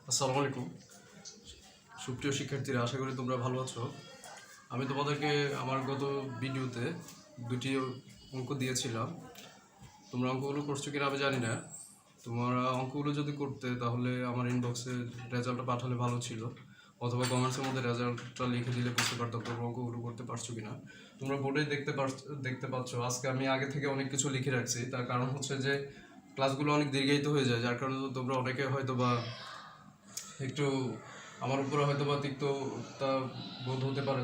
আসসালামু আলাইকুম সুপ্রিয় শিক্ষার্থীরা, আশা করি তোমরা ভালো আছো। আমি তোমাদেরকে আমার গত ভিডিওতে দুটি অঙ্ক দিয়েছিলাম। তোমরা অঙ্কগুলো করছো কিনা আমি জানি না। তোমরা অঙ্কগুলো যদি করতে তাহলে আমার ইনবক্সে রেজাল্টটা পাঠালে ভালো ছিল, অথবা কমেন্টসের মধ্যে রেজাল্টটা লিখে দিলে বুঝতে পারতাম তোমরা অঙ্কগুলো করতে পারছো কিনা। তোমরা বোর্ডে দেখতে পাচ্ছ আজকে আমি আগে থেকে অনেক কিছু লিখে রাখছি। তার কারণ হচ্ছে যে ক্লাসগুলো অনেক দীর্ঘায়িত হয়ে যায়, যার কারণে তোমরা অনেকে হয়তো বা একটু আমার উপরে হয়তো বা তিক্ততা বোধ হতে পারে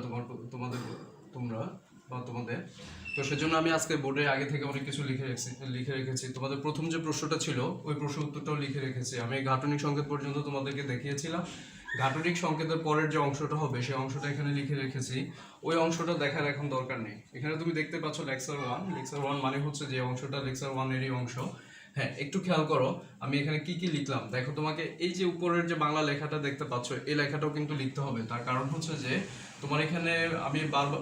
তোমাদের। তো সেজন্য আমি আজকে বোর্ডে আগে থেকে অনেক কিছু লিখে রেখেছি। তোমাদের প্রথম যে প্রশ্নটা ছিল ওই প্রশ্ন উত্তরটাও লিখে রেখেছি। আমি ঘাটনিক সংকেত পর্যন্ত তোমাদেরকে দেখিয়েছিলাম। ঘাটনিক সংকেতের পরের যে অংশটা হবে সেই অংশটা এখানে লিখে রেখেছি। ওই অংশটা দেখার এখন দরকার নেই। এখানে তুমি দেখতে পাচ্ছ লেকচার 1 মানে হচ্ছে যে অংশটা লেকচার 1-এরই অংশ। হ্যাঁ, একটু খেয়াল করো আমি এখানে কি কি লিখলাম। দেখো, তোমাকে এই যে উপরের যে বাংলা লেখাটা দেখতে পাচ্ছ এই লেখাটাও কিন্তু লিখতে হবে। তার কারণ হচ্ছে যে তোমার এখানে আমি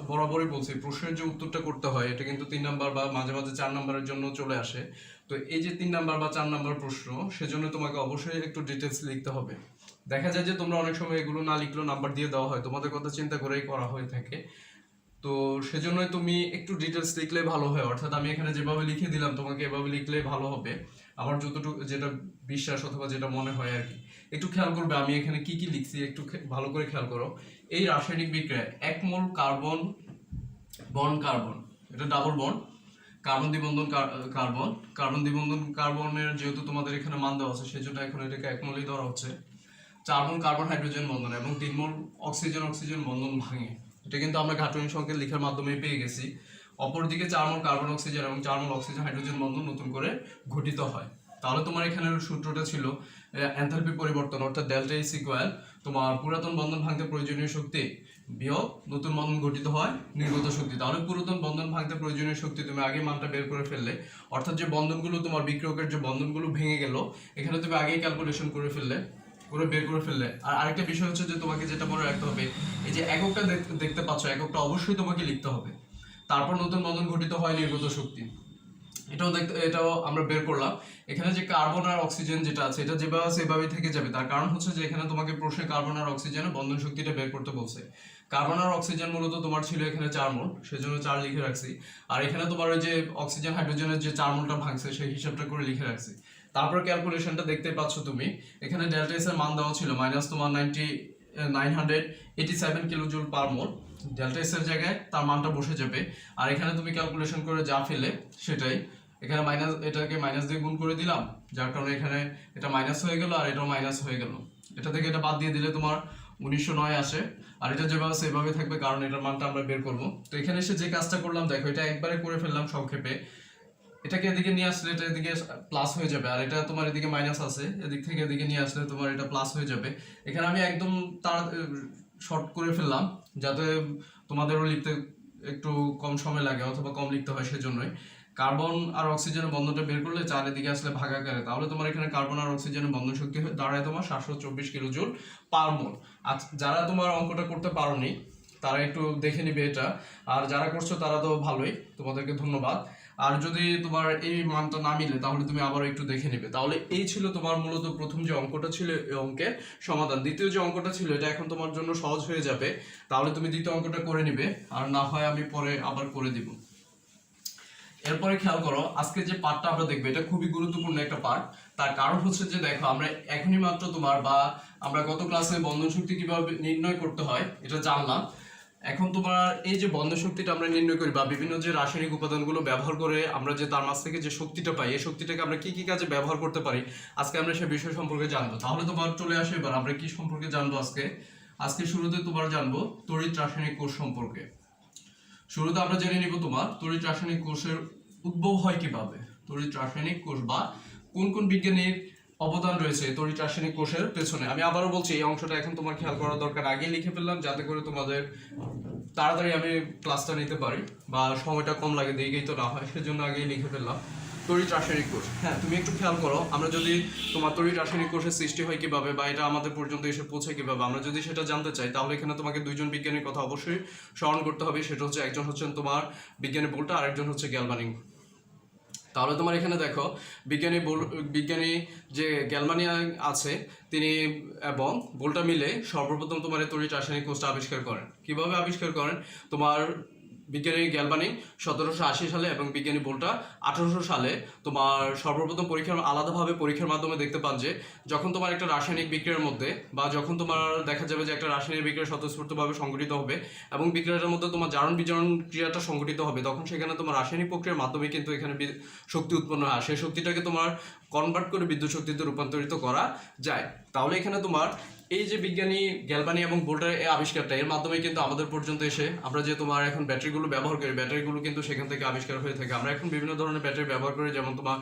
বরাবরই বলছি প্রশ্নের যে উত্তরটা করতে হয় এটা কিন্তু 3 নাম্বার বা মাঝে মাঝে 4 নাম্বারের জন্য চলে আসে। তো এই যে 3 নাম্বার বা 4 নাম্বার প্রশ্ন, সেজন্য তোমাকে অবশ্যই একটু ডিটেলস লিখতে হবে। দেখা যায় যে তোমরা অনেক সময় এগুলো না লিখলেও নাম্বার দিয়ে দেওয়া হয়, তোমাদের কথা চিন্তা করেই করা হয়ে থাকে। তো সেজন্যই তুমি একটু ডিটেলস লিখলে ভালো হয়। অর্থাৎ আমি এখানে যেভাবে লিখে দিলাম তোমাকে এভাবে লিখলে ভালো হবে, আমার যতটুকু যেটা বিশ্বাস অথবা যেটা মনে হয় আর কি। একটু খেয়াল করবে আমি এখানে কি কি লিখছি, একটু ভালো করে খেয়াল করো। এই রাসায়নিক বিক্রিয়ায় 1 মোল কার্বন কার্বন, এটা ডাবল বন্ড, কার্বন দ্বিবন্ধন কার্বন দ্বিবন্ধন কার্বনের যেহেতু তোমাদের এখানে মান দেওয়া আছে সেজন্য এখন এটাকে 1 মোলই ধরা হচ্ছে। 4 মোল কার্বন হাইড্রোজেন বন্ধন এবং 3 মোল অক্সিজেন বন্ধন ভাঙে। এটা কিন্তু আমরা ঘাটনি সংকেত লেখার মাধ্যমে পেয়ে গেছি। অপরদিকে 4 মোল কার্বন অক্সিজেন এবং 4 মোল অক্সিজেন হাইড্রোজেন বন্ধন নতুন করে গঠিত হয়। তাহলে তোমার এখানে সূত্রটা ছিল এনথালপি পরিবর্তন, অর্থাৎ ডেল্টা ইজ ইকুয়াল তোমার পুরাতন বন্ধন ভাঙতে প্রয়োজনীয় শক্তি বিয়োগ নতুন বন্ধন গঠিত হয় নির্গত শক্তি। তাহলে পুরাতন বন্ধন ভাঙতে প্রয়োজনীয় শক্তি তুমি আগে মানটা বের করে ফেললে, অর্থাৎ যে বন্ধনগুলো তোমার বিক্রিয়কের যে বন্ধনগুলো ভেঙে গেল এখানে তুমি আগেই ক্যালকুলেশন করে বের করে ফেললে। আর আরেকটা বিষয় হচ্ছে যে তোমাকে যেটা মনে রাখতে হবে, এই যে এককটা দেখতে পাচ্ছ, এককটা অবশ্যই তোমাকে লিখতে হবে। তারপর নতুন বন্ধন গঠিত হয় নির্গত শক্তি, এটাও আমরা বের করলাম। এখানে যে কার্বন আর অক্সিজেন যেটা আছে এটা যেভাবে আছে এভাবেই থেকে যাবে। তার কারণ হচ্ছে যে এখানে তোমাকে প্রশ্নে কার্বন আর অক্সিজেনের বন্ধন শক্তিটা বের করতে বলছে। কার্বন আর অক্সিজেন মূলত তোমার ছিল এখানে 4 মোল, সেজন্য 4 লিখে রাখছি। আর এখানে তোমার ওই যে অক্সিজেন হাইড্রোজেনের যে 4 মোলটা ভাঙছে সেই হিসাবটা করে লিখে রাখছি। তারপর ক্যালকুলেশনটা দেখতে পাচ্ছ তুমি, এখানে ডেল্টা এস এর মান দেওয়া ছিল মাইনাস তোমার 987 কিলোজুল পার মোল। ডেল্টা এস এর জায়গায় তার মানটা বসে যাবে। আর এখানে তুমি ক্যালকুলেশন করে যা ফেলে সেটাই এখানে এটাকে মাইনাস দিয়ে গুণ করে দিলাম, যার কারণে এখানে এটা মাইনাস হয়ে গেল আর এটাও মাইনাস হয়ে গেল। এটা থেকে এটা বাদ দিয়ে দিলে তোমার 1909 আসে। আর এটা যেভাবে আছে এভাবে থাকবে, কারণ এটার মানটা আমরা বের করব। তো এখানে এসে যে কাজটা করলাম দেখো, এটা একবারে করে ফেললাম সংক্ষেপে। এটাকে এদিকে নিয়ে আসলে এটা এদিকে প্লাস হয়ে যাবে, আর এটা তোমার এদিকে মাইনাস আছে, এদিক থেকে এদিকে নিয়ে আসলে তোমার এটা প্লাস হয়ে যাবে। এখানে আমি একদম শর্ট করে ফেললাম যাতে তোমাদেরও লিখতে একটু কম সময় লাগে অথবা কম লিখতে হয়, সেজন্যই। কার্বন আর অক্সিজেনের বন্ধনটা বের করলে চারিদিকে আসলে ভাগাকারে, তাহলে তোমার এখানে কার্বন আর অক্সিজেনের বন্ধন শক্তি দাঁড়ায় তোমার 724 কিলোজুল পার মোল। আর যারা তোমার অঙ্কটা করতে পারোনি তারা একটু দেখে নিবে এটা, আর যারা করছো তারা তো ভালোই, তোমাদেরকে ধন্যবাদ। আর যদি তোমার এই মানটা না মিলে তাহলে তুমি আবার একটু দেখে নিবে। তাহলে এই ছিল তোমার মূলত প্রথম যে অঙ্কটা ছিল এই অঙ্কের সমাধান। দ্বিতীয় যে অঙ্কটা ছিল এটা এখন তোমার জন্য সহজ হয়ে যাবে, তাহলে তুমি দ্বিতীয় অঙ্কটা করে নিবে, আর না হয় আমি পরে আবার করে দিব। এরপরে খেয়াল করো, আজকে যে পার্টটা আমরা দেখবো এটা খুবই গুরুত্বপূর্ণ একটা পার্ট। তার কারণ হচ্ছে যে দেখো, আমরা এখনই মাত্র আমরা গত ক্লাসে বন্ধন শক্তি কিভাবে নির্ণয় করতে হয় এটা জানলাম। এখন তোমার এই যে বন্ধন শক্তিটা আমরা নির্ণয় করি বা বিভিন্ন যে রাসায়নিক উপাদানগুলো ব্যবহার করে আমরা যে তার মাছ থেকে যে শক্তিটা পাই, এই শক্তিটাকে আমরা কি কি কাজে ব্যবহার করতে পারি আজকে আমরা সে বিষয় সম্পর্কে জানবো। তাহলে তোমার চলে আসে এবার আমরা কি সম্পর্কে জানবো আজকে শুরুতে তোমার জানবো তড়িৎ রাসায়নিক কোষ সম্পর্কে। শুরুতে আমরা জেনে নিব তোমার তড়িৎ রাসায়নিক কোষের উদ্ভব হয় কিভাবে, তড়িৎ রাসায়নিক কোষ বা কোন কোন বিজ্ঞানীর অবদান রয়েছে তড়িৎ রাসায়নিক কোষের পেছনে। আমি আবারও বলছি এই অংশটা এখন তোমার খেয়াল করার দরকার, আগে লিখে ফেললাম যাতে করে তোমাদের তাড়াতাড়ি আমি ক্লাসটা নিতে পারি বা সময়টা কম লাগে, দিকেই তো না হয়, সেজন্য আগেই লিখে ফেললাম তড়িৎ রাসায়নিক কোষ। হ্যাঁ, তুমি একটু খেয়াল করো, আমরা যদি তোমার তড়িৎ রাসায়নিক কোষের সৃষ্টি হয় কিভাবে বা এটা আমাদের পর্যন্ত এসে পৌঁছায় কিভাবে, আমরা যদি সেটা জানতে চাই তাহলে এখানে তোমাকে দুইজন বিজ্ঞানীর কথা অবশ্যই স্মরণ করতে হবে। সেটা হচ্ছে একজন হচ্ছেন তোমার বিজ্ঞানী ভোল্টা আর একজন হচ্ছে গ্যালভানিক। তাহলে তোমার এখানে দেখো বিজ্ঞানী যে গ্যালভানি আছে তিনি এবং বোল্টা মিলে সর্বপ্রথম তোমার এই তড়িৎ রাসায়নিক কোষটা আবিষ্কার করেন। কিভাবে আবিষ্কার করেন? তোমার বিজ্ঞানী গ্যালভানি 1780 সালে এবং বিজ্ঞানী বোল্টা 1800 সালে তোমার সর্বপ্রথম আলাদাভাবে পরীক্ষার মাধ্যমে দেখতে পান যে যখন তোমার একটা রাসায়নিক বিক্রিয়ার মধ্যে বা যখন তোমার দেখা যাবে যে একটা রাসায়নিক বিক্রিয়া স্বতঃস্ফূর্তভাবে সংঘটিত হবে এবং বিক্রিয়াটার মধ্যে তোমার জারণ বিজারণ ক্রিয়াটা সংঘটিত হবে, তখন সেখানে তোমার রাসায়নিক প্রক্রিয়ার মাধ্যমে কিন্তু এখানে শক্তি উৎপন্ন হয়। সেই শক্তিটাকে তোমার কনভার্ট করে বিদ্যুৎ শক্তিতে রূপান্তরিত করা যায়। তাহলে এখানে তোমার এই যে বিজ্ঞানী গ্যালভানি এবং বোল্টার এই আবিষ্কারটা, এর মাধ্যমে কিন্তু আমাদের পর্যন্ত এসে আমরা যে তোমার এখন ব্যাটারিগুলো ব্যবহার করি, ব্যাটারিগুলো কিন্তু সেখান থেকে আবিষ্কার হয়ে থাকে। আমরা এখন বিভিন্ন ধরনের ব্যাটারি ব্যবহার করি, যেমন তোমার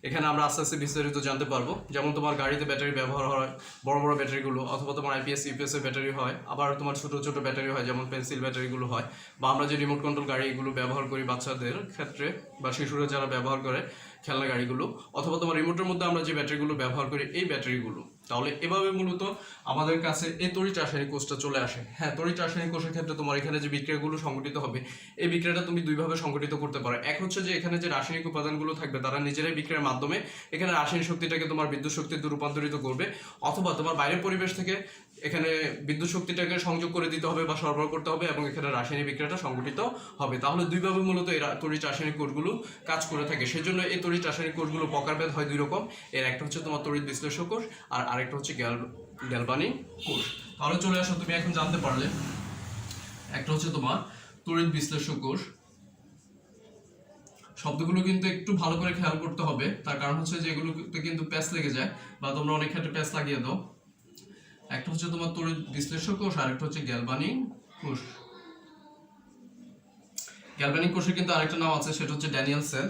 এখানে আমরা আস্তে আস্তে বিস্তারিত জানতে পারবো। যেমন তোমার গাড়িতে ব্যাটারি ব্যবহার হয়, বড় বড় ব্যাটারিগুলো, অথবা তোমার আইপিএস ইউপিএস এর ব্যাটারি হয়, আবার তোমার ছোট ছোট ব্যাটারি হয় যেমন পেন্সিল ব্যাটারিগুলো হয়, বা আমরা যে রিমোট কন্ট্রোল গাড়ি এগুলো ব্যবহার করি বাচ্চাদের ক্ষেত্রে বা শিশুরা যারা ব্যবহার করে খেলনা গাড়িগুলো, অথবা তোমার রিমোটের মধ্যে আমরা যে ব্যাটারিগুলো ব্যবহার করি এই ব্যাটারিগুলো। তাহলে এভাবে মূলত আমাদের কাছে এই তড়িৎ রাসায়নিক কোষটা চলে আসে। হ্যাঁ, তড়িৎ রাসায়নিক কোষের ক্ষেত্রে তোমার এখানে যে বিক্রিয়াগুলো সংঘটিত হবে, এই বিক্রিয়াটা তুমি দুইভাবে সংঘটিত করতে পারো। এক হচ্ছে যে এখানে যে রাসায়নিক উপাদানগুলো থাকবে তারা নিজেরাই বিক্রিয়ার মাধ্যমে এখানে রাসায়নিক শক্তিটাকে তোমার বিদ্যুৎ শক্তিতে রূপান্তরিত করবে, অথবা তোমার বাইরের পরিবেশ থেকে এখানে বিদ্যুৎ শক্তিটাকে সংযোগ করে দিতে হবে বা সরবরাহ করতে হবে এবং এখানে রাসায়নিক বিক্রিয়াটা সংঘটিত হবে। তাহলে দুইভাবে মূলত এই তড়িৎ রাসায়নিক কোষগুলো কাজ করে থাকে। সেজন্য এই তড়িৎ রাসায়নিক কোষগুলো প্রকারভেদ হয় দুই রকম। এর একটা হচ্ছে তোমার তড়িৎ বিশ্লেষক কোষ আর আরেকটা হচ্ছে গ্যালভানি কোষ। তাহলে চলে আসো, তুমি এখন জানতে পারলে একটা হচ্ছে তোমার তড়িৎ বিশ্লেষক কোষ। শব্দগুলো কিন্তু একটু ভালো করে খেয়াল করতে হবে, তার কারণ হচ্ছে যে এগুলোতে কিন্তু প্যাচ লেগে যায় বা তোমরা অনেক ক্ষেত্রে প্যাচ লাগিয়ে দাও। একটা হচ্ছে তোমার তড়িৎ বিশ্লেষক কোষ আর একটা হচ্ছে গ্যালভানিক কোষ। গ্যালভানিক কোষের কিন্তু আরেকটা নাম আছে, সেটা হচ্ছে ড্যানিয়েল সেল।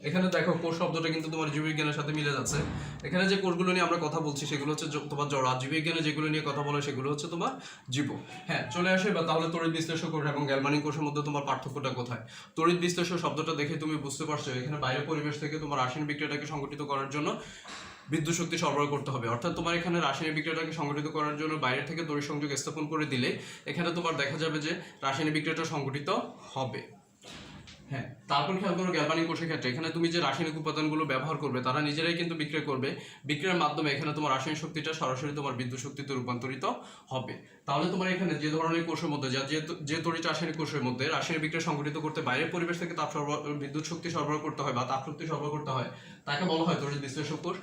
এখানে দেখো কোষ শব্দটা কিন্তু তোমার জীববিজ্ঞানের সাথে মিলে যাচ্ছে। এখানে যে কোষগুলো নিয়ে আমরা কথা বলছি সেগুলো হচ্ছে তোমার জড়, আর জীববিজ্ঞানে যেগুলো নিয়ে কথা বলে সেগুলো হচ্ছে তোমার জীব। হ্যাঁ, চলে আসে বা তাহলে তড়িৎ বিশ্লেষক কোষ এবং গ্যালভানিক কোষের মধ্যে তোমার পার্থক্যটা কোথায়? তড়িৎ বিশ্লেষক শব্দটা দেখে তুমি বুঝতে পারছো এখানে বাইরের পরিবেশ থেকে তোমার রাসায়নিক বিক্রিয়াটাকে সংঘটিত করার জন্য বিদ্যুৎ শক্তি সরবরাহ করতে হবে। অর্থাৎ তোমার এখানে রাসায়নিক বিক্রিয়াটাকে সংঘটিত করার জন্য বাইরে থেকে তড়িৎ সংযোগ স্থাপন করে দিলে এখানে তোমার দেখা যাবে যে রাসায়নিক বিক্রিয়াটা সংঘটিত হবে। হ্যাঁ, তারপর খেয়াল করো গ্যালভানিক কোষের ক্ষেত্রে এখানে তুমি যে রাসায়নিক উপাদানগুলো ব্যবহার করবে তারা নিজেরাই কিন্তু বিক্রিয়া করবে। বিক্রিয়ার মাধ্যমে এখানে তোমার রাসায়নিক শক্তিটা সরাসরি তোমার বিদ্যুৎ শক্তিতে রূপান্তরিত হবে। তাহলে তোমার এখানে যে ধরনের কোষের মধ্যে যে তড়িৎ রাসায়নিক কোষের মধ্যে রাসায়নিক বিক্রিয়া সংঘটিত করতে বাইরের পরিবেশ থেকে বিদ্যুৎ শক্তি সরবরাহ করতে হয় বা তাপ শক্তি সরবরাহ করতে হয় তাকে বলা হয় তড়িৎ বিশ্লেষক কোষ।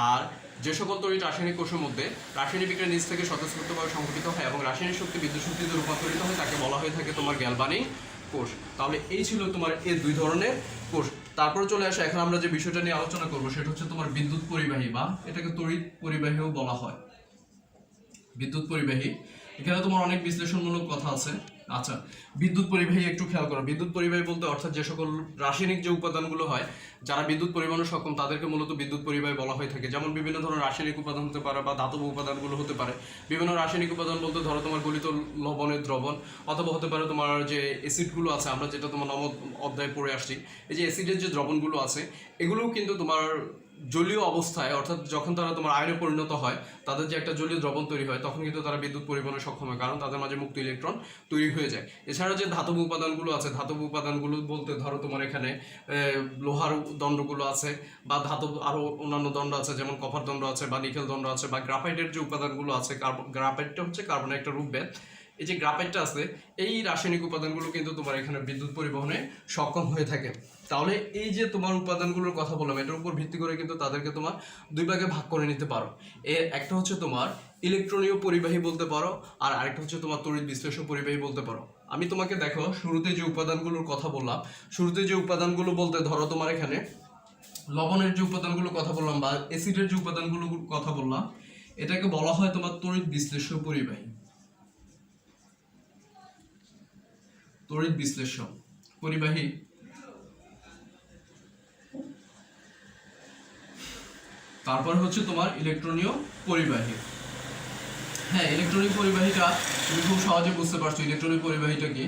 আর যে সকল তড়িৎ রাসায়নিক কোষের মধ্যে রাসায়নিক বিক্রিয়া নিজ থেকে স্বতঃস্ফূর্তভাবে সংঘটিত হয় এবং রাসায়নিক শক্তি বিদ্যুৎ শক্তিতে রূপান্তরিত হয় তাকে বলা হয়ে থাকে তোমার গ্যালভানিক কোষ। তাহলে এই ছিল তোমার এই দুই ধরনের কোষ। তারপর চলে আসে এখন আমরা যে বিষয়টা নিয়ে আলোচনা করব সেটা হচ্ছে তোমার বিদ্যুৎ পরিবাহী বা এটাকে তড়িৎ পরিবাহীও বলা হয়। বিদ্যুৎ পরিবাহী, এখানে তোমার অনেক বিশ্লেষণমূলক কথা আছে। আচ্ছা, বিদ্যুৎ পরিবাহী একটু খেয়াল করো। বিদ্যুৎ পরিবাহী বলতে অর্থাৎ যে সকল রাসায়নিক যে উপাদানগুলো হয় যারা বিদ্যুৎ পরিবহনে সক্ষম তাদেরকে মূলত বিদ্যুৎ পরিবাহী বলা হয়ে থাকে। যেমন বিভিন্ন ধরনের রাসায়নিক উপাদান হতে পারে বা ধাতব উপাদানগুলো হতে পারে। বিভিন্ন রাসায়নিক উপাদান বলতে ধরো তোমার গলিত লবণের দ্রবণ, অথবা হতে পারে তোমার যে অ্যাসিডগুলো আছে, আমরা যেটা তোমার নবম অধ্যায়ে পড়ে আসছি, এই যে অ্যাসিডের যে দ্রবণগুলো আছে এগুলোও কিন্তু তোমার জলীয় অবস্থায় অর্থাৎ যখন তারা তোমার আয়নে পরিণত হয় তাদের যে একটা জলীয় দ্রবণ তৈরি হয় তখন কিন্তু তারা বিদ্যুৎ পরিবহনে সক্ষম হয়, কারণ তাদের মাঝে মুক্ত ইলেকট্রন তৈরি হয়ে যায়। এছাড়া যে ধাতব উপাদানগুলো আছে, ধাতব উপাদানগুলো বলতে ধরো তোমার এখানে লোহার দণ্ডগুলো আছে বা ধাতব আরও অন্যান্য দণ্ড আছে, যেমন কপার দণ্ড আছে বা নিকেল দণ্ড আছে বা গ্রাফাইটের যে উপাদানগুলো আছে, গ্রাফাইটটা হচ্ছে কার্বনের একটা রূপভেদ। এই যে গ্রাফাইটটা আছে এই রাসায়নিক উপাদানগুলো কিন্তু তোমার এখানে বিদ্যুৎ পরিবহনে সক্ষম হয়ে থাকে। তাহলে এই যে তোমার উপাদানগুলোর কথা বললাম এটার উপর ভিত্তি করে কিন্তু তাদেরকে তোমার দুই ভাগে ভাগ করে নিতে পারো। এর একটা হচ্ছে তোমার ইলেকট্রনীয় পরিবাহী বলতে পারো আর আরেকটা হচ্ছে তোমার তড়িৎ বিশ্লেষক পরিবাহী বলতে পারো। আমি তোমাকে দেখো শুরুতে যে উপাদানগুলোর কথা বললাম, শুরুতে যে উপাদানগুলো বলতে ধরো তোমার এখানে লবণের যে উপাদানগুলোর কথা বললাম বা অ্যাসিডের যে উপাদানগুলোর কথা বললাম এটাকে বলা হয় তোমার তড়িৎ বিশ্লেষক পরিবাহী। তড়িৎ বিশ্লেষক পরিবাহী। তারপর হচ্ছে তোমার ইলেকট্রনীয় পরিবাহী। হ্যাঁ, ইলেকট্রনিক পরিবাহীটা তুমি খুব সহজে বুঝতে পারছো ইলেকট্রনিক পরিবাহীটা কি।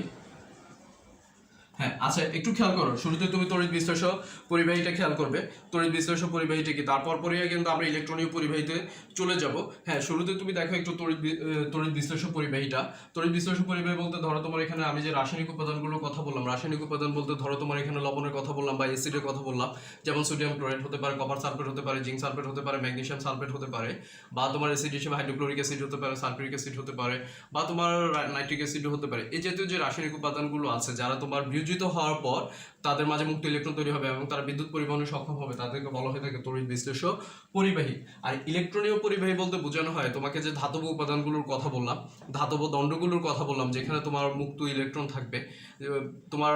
হ্যাঁ আচ্ছা, একটু খেয়াল করো, শুরুতে তুমি তড়িৎ বিশ্লেষক পরিবাহীটা খেয়াল করবে। তড়িৎ বিশ্লেষক পরিবাহীটা কি, তারপর পরেই কিন্তু আমরা ইলেকট্রনীয় পরিবাহীতে চলে যাব। হ্যাঁ, শুরুতে তুমি দেখো একটু তড়িৎ বিশ্লেষক পরিবাহীটা। তড়িৎ বিশ্লেষক পরিবাহী বলতে ধরো তোমার এখানে আমি যে রাসায়নিক উপাদানগুলোর কথা বললাম, রাসায়নিক উপাদান বলতে ধরো তোমার এখানে লবণের কথা বললাম বা অ্যাসিডের কথা বললাম, যেমন সোডিয়াম ক্লোরাইড হতে পারে, কপার সালফেট হতে পারে, জিঙ্ক সালফেট হতে পারে, ম্যাগনেসিয়াম সালফেট হতে পারে, বা তোমার অ্যাসিড হিসেবে হাইড্রোক্লোরিক অ্যাসিড হতে পারে, সালফিউরিক অ্যাসিড হতে পারে, বা তোমার নাইট্রিক অ্যাসিড হতে পারে। এই জাতীয় যে রাসায়নিক উপাদানগুলো আছে যারা তোমার বিয়োজিত হওয়ার পর তাদের মাঝে মুক্ত ইলেকট্রন তৈরি হবে এবং তারা বিদ্যুৎ পরিবহনে সক্ষম হবে, তাদেরকে বলা হয়ে থাকে তড়িৎ বিশ্লেষক পরিবাহী। আর ইলেকট্রনীয় পরিবাহী বলতে বোঝানো হয় তোমাকে যে ধাতব উপাদানগুলোর কথা বললাম, ধাতব দণ্ডগুলোর কথা বললাম, যেখানে তোমার মুক্ত ইলেকট্রন থাকবে। তোমার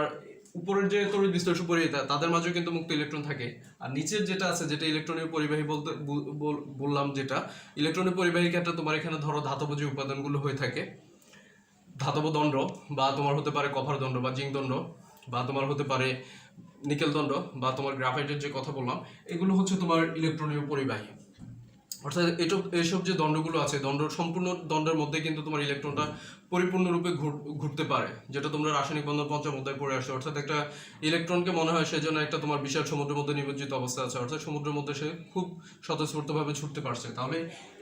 উপরের যে তড়িৎ বিশ্লেষক পরিবাহী তাদের মাঝেও কিন্তু মুক্ত ইলেকট্রন থাকে, আর নিচের যেটা আছে যেটা ইলেকট্রনীয় পরিবাহী বলতে বললাম, যেটা ইলেকট্রনীয় পরিবাহীর ক্ষেত্রে তোমার এখানে ধরো ধাতব যে উপাদানগুলো হয়ে থাকে, ধাতব দণ্ড বা তোমার হতে পারে কপার দণ্ড বা জিঙ্ক দণ্ড, বা তোমার হতে পারে নিকেল দণ্ড, বা তোমার গ্রাফাইটের যে কথা বললাম, এগুলো হচ্ছে তোমার ইলেকট্রনীয় পরিবাহী। অর্থাৎ এসব যে দণ্ডগুলো আছে, সম্পূর্ণ দণ্ডের মধ্যে কিন্তু তোমার ইলেকট্রনটা পরিপূর্ণরূপে ঘুরতে পারে, যেটা তোমরা রাসায়নিক বন্ধন পঞ্চম অধ্যায়ে পড়ে আসছো। অর্থাৎ একটা ইলেকট্রনকে মনে হয় সেজন্য একটা তোমার বিশাল সমুদ্রের মধ্যে নিমজ্জিত অবস্থা আছে, অর্থাৎ সমুদ্রের মধ্যে সে খুব স্বতঃস্ফূর্তভাবে ছুটতে পারছে। তাহলে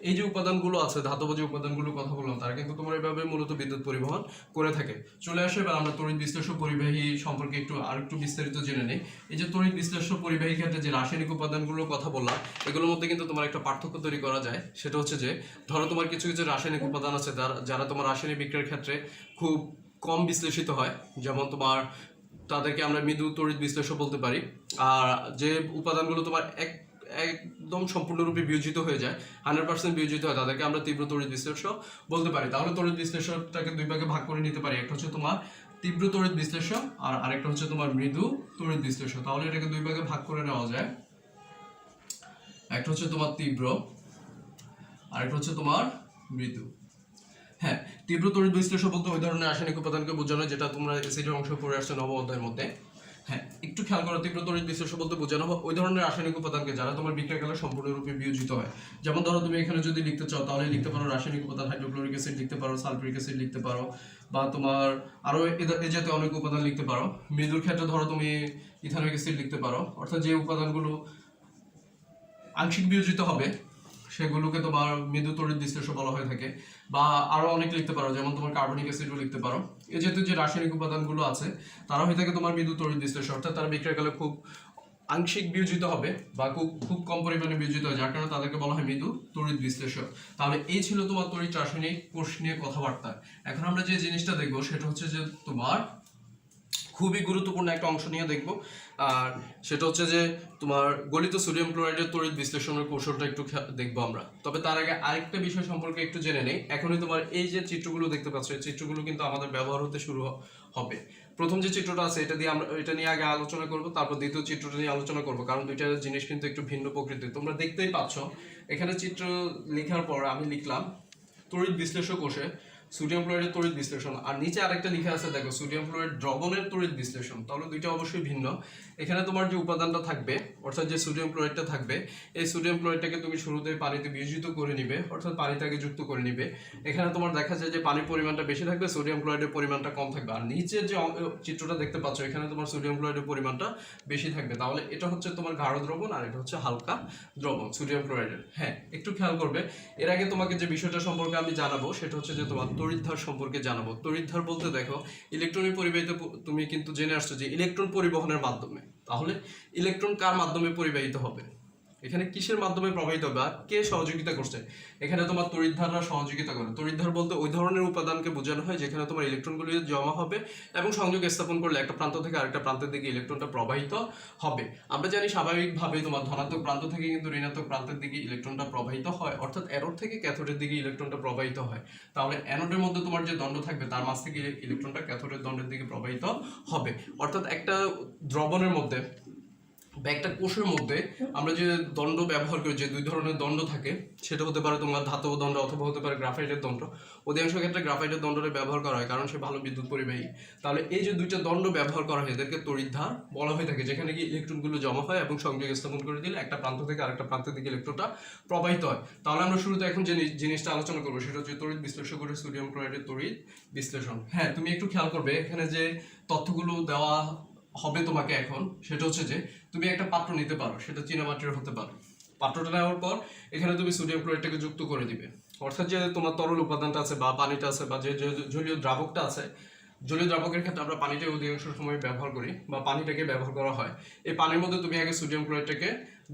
এই যে উপাদানগুলো আছে, ধাতব যে উপাদানগুলোর কথা বললাম, তারা কিন্তু তোমার এইভাবে মূলত বিদ্যুৎ পরিবহন করে থাকে। চলে আসে এবার আমরা তড়িৎ বিশ্লেষক পরিবাহী সম্পর্কে একটু বিস্তারিত জেনে নিই। এই যে তড়িৎ বিশ্লেষক পরিবাহী ক্ষেত্রে যে রাসায়নিক উপাদানগুলোর কথা বললাম, এগুলোর মধ্যে কিন্তু তোমার একটা পার্থক্য তৈরি করা যায়। সেটা হচ্ছে যে ধরো তোমার কিছু কিছু রাসায়নিক উপাদান আছে যারা তোমার রাসায়নিক বিক্রিয়ার ক্ষেত্রে খুব কম বিশ্লেষিত হয়, যেমন তোমার তাদেরকে আমরা মৃদু তড়িৎ বিশ্লেষক বলতে পারি। আর যে উপাদানগুলো তোমার একদম সম্পূর্ণরূপে বিয়োজিত হয়ে যায়, 100% বিয়োজিত হয়, তাদেরকে আমরা তীব্র তড়িৎ বিশ্লেষক বলতে পারি। তাহলে তড়িৎ বিশ্লেষকটাকে দুই ভাগে ভাগ করে নিতে পারি, একটা হচ্ছে তোমার তীব্র তড়িৎ বিশ্লেষক আর আরেকটা হচ্ছে তোমার মৃদু তড়িৎ বিশ্লেষক। তাহলে এটাকে দুই ভাগে ভাগ করে নেওয়া যায়, একটা হচ্ছে তোমার তীব্র, আরেকটা হচ্ছে তোমার মৃদু। হ্যাঁ, তীব্র তড়িৎ বিশ্লেষক বলতে ওই ধরনের রাসায়নিক উপাদানকে বোঝানো যেটা তোমরা এসিডের অংশ পড়ে আসছে নবম অধ্যায়ের মধ্যে। হ্যাঁ, একটু খেয়াল করো, তীব্র তড়িৎ বিশ্লেষক বলতে বোঝানো হয় ওই ধরনের রাসায়নিক উপাদানকে যারা তোমার বিক্রিয়াকালে সম্পূর্ণরূপে বিয়োজিত হয়। যেমন ধরো তুমি এখানে যদি লিখতে চাও তাহলে লিখতে পারো রাসায়নিক উপাদান হাইড্রোক্লোরিক অ্যাসিড লিখতে পারো, সালফিউরিক অ্যাসিড লিখতে পারো, বা তোমার আরো এ জাতীয় অনেক উপাদান লিখতে পারো। মৃদুর ক্ষেত্রে ধরো তুমি ইথানোয়িক অ্যাসিড লিখতে পারো, অর্থাৎ যে উপাদানগুলো আংশিক বিয়োজিত হবে সেগুলোকে তোমার মৃদু তড়িৎ বিশ্লেষক বলা হয়ে থাকে। বা আরো অনেক লিখতে পারো, যেমন তোমার কার্বনিক অ্যাসিডও লিখতে পারো। এই জাতীয় যে রাসায়নিক উপাদানগুলো আছে তারা হয়ে থাকে তোমার মৃদু তড়িৎ বিশ্লেষক, অর্থাৎ তারা বিক্রিয়াকালে খুব আংশিক বিয়োজিত হবে বা খুব কম পরিমাণে বিয়োজিত হয়, যার কারণে তাদেরকে বলা হয় মৃদু তড়িৎ বিশ্লেষক। তাহলে এই ছিল তোমার তড়িৎ রাসায়নিক কোষ নিয়ে কথাবার্তা। এখন আমরা যে জিনিসটা দেখবো সেটা হচ্ছে যে তোমার খুবই গুরুত্বপূর্ণ একটা অংশ নিয়ে দেখবো, আর সেটা হচ্ছে যে তোমার গলিত সোডিয়াম ক্লোরাইডের তড়িৎ বিশ্লেষণের কৌশলটা একটু দেখবো আমরা। তবে তার আগে আরেকটা বিষয় সম্পর্কে একটু জেনে নেই। এখনই তোমার এই যে চিত্রগুলো দেখতে পাচ্ছ, এই চিত্রগুলো কিন্তু আমাদের ব্যবহার হতে শুরু হবে। প্রথম যে চিত্রটা আছে এটা নিয়ে আগে আলোচনা করব, তারপর দ্বিতীয় চিত্রটা নিয়ে আলোচনা করব, কারণ দুইটা জিনিস কিন্তু একটু ভিন্ন প্রকৃতির। তোমরা দেখতেই পাচ্ছ এখানে চিত্র লেখার পর আমি লিখলাম তড়িৎ বিশ্লেষক কোষে সোডিয়াম ক্লোরাইডের তড়িৎ বিশ্লেষণ, আর নিচে আরেকটা লেখা আছে দেখো সোডিয়াম ক্লোরাইড দ্রবণের তড়িৎ বিশ্লেষণ। তাহলে দুইটা অবশ্যই ভিন্ন। এখানে তোমার যে উপাদানটা থাকবে, অর্থাৎ যে সোডিয়াম ক্লোরাইডটা থাকবে, এই সোডিয়াম ক্লোরাইডটাকে তুমি শুরুতে পানিতে বিয়োজিত করে নিবে, অর্থাৎ পানিটাকে যুক্ত করে নিবে। এখানে তোমার দেখা যায় যে পানির পরিমাণটা বেশি থাকবে, সোডিয়াম ক্লোরাইডের পরিমাণটা কম থাকবে। আর নিচের যে চিত্রটা দেখতে পাচ্ছ এখানে তোমার সোডিয়াম ক্লোরাইডের পরিমাণটা বেশি থাকবে। তাহলে এটা হচ্ছে তোমার গাঢ় দ্রবণ আর এটা হচ্ছে হালকা দ্রবণ সোডিয়াম ক্লোরাইডের। হ্যাঁ, একটু খেয়াল করবে, এর আগে তোমাকে যে বিষয়টা সম্পর্কে আমি জানাবো সেটা হচ্ছে যে তোমার তড়িৎধার সম্পর্কে জানাবো। তড়িৎধার বলতে দেখো ইলেকট্রনের পরিবাহিত, তুমি কিন্তু জেনে আসছো যে ইলেকট্রন পরিবহনের মাধ্যমে। তাহলে ইলেকট্রন কার মাধ্যমে পরিবাহিত হবে, এখানে কিসের মাধ্যমে প্রবাহিত হবে আর কে সহযোগিতা করছে? এখানে তোমার তড়িৎধাররা সহযোগিতা করে। তড়িৎধার বলতে ওই ধরনের উপাদানকে বোঝানো হয় যেখানে তোমার ইলেকট্রনগুলো জমা হবে এবং সংযোগ স্থাপন করলে একটা প্রান্ত থেকে আরেকটা প্রান্তের দিকে ইলেকট্রনটা প্রবাহিত হবে। আমরা জানি স্বাভাবিকভাবে তোমার ধনাত্মক প্রান্ত থেকে কিন্তু ঋণাত্মক প্রান্তের দিকে ইলেকট্রনটা প্রবাহিত হয়, অর্থাৎ অ্যানোড থেকে ক্যাথোডের দিকে ইলেকট্রনটা প্রবাহিত হয়। তাহলে অ্যানোডের মধ্যে তোমার যে দণ্ড থাকবে তার মাঝ থেকে ইলেকট্রনটা ক্যাথোডের দণ্ডের দিকে প্রবাহিত হবে। অর্থাৎ একটা দ্রবণের মধ্যে বা একটা কোষের মধ্যে আমরা যে দণ্ড ব্যবহার করি, যে দুই ধরনের দণ্ড থাকে, সেটা হতে পারে তোমার ধাতব দণ্ড অথবা হতে পারে গ্রাফাইটের দণ্ড। অধিকাংশ ক্ষেত্রে গ্রাফাইটের দণ্ডটা ব্যবহার করা হয় কারণ সে ভালো বিদ্যুৎ পরিবাহী। তাহলে এই যে দুইটা দণ্ড ব্যবহার করা হয় এদেরকে তড়িৎধার বলা হয়ে থাকে, যেখানে কি ইলেকট্রনগুলো জমা হয় এবং সংযোগ স্থাপন করে দিলে একটা প্রান্ত থেকে আরেকটা প্রান্তের দিকে ইলেকট্রনটা প্রবাহিত হয়। তাহলে আমরা শুরুতে এখন যে জিনিসটা আলোচনা করবো সেটা হচ্ছে তড়িৎ বিশ্লেষকের সোডিয়াম ক্লোরাইডের তড়িৎ বিশ্লেষণ। হ্যাঁ, তুমি একটু খেয়াল করবে এখানে যে তথ্যগুলো দেওয়া হবে তোমাকে এখন, সেটা হচ্ছে যে তুমি একটা পাত্র নিতে পারো, সেটা চীনামাটির হতে পারে। পাত্রটা নেওয়ার পর এখানে তুমি সোডিয়াম ক্লোরাইডটাকে যুক্ত করে দিবে, অর্থাৎ যে তোমার তরল উপাদানটা আছে বা পানিটা আছে বা যে জলীয় দ্রাবকটা আছে, জলীয় দ্রাবকের ক্ষেত্রে আমরা পানিটাই অধিকাংশ সময় ব্যবহার করি বা পানিটাকে ব্যবহার করা হয়। এই পানির মধ্যে তুমি আগে সোডিয়াম ক্লোরাইডটাকে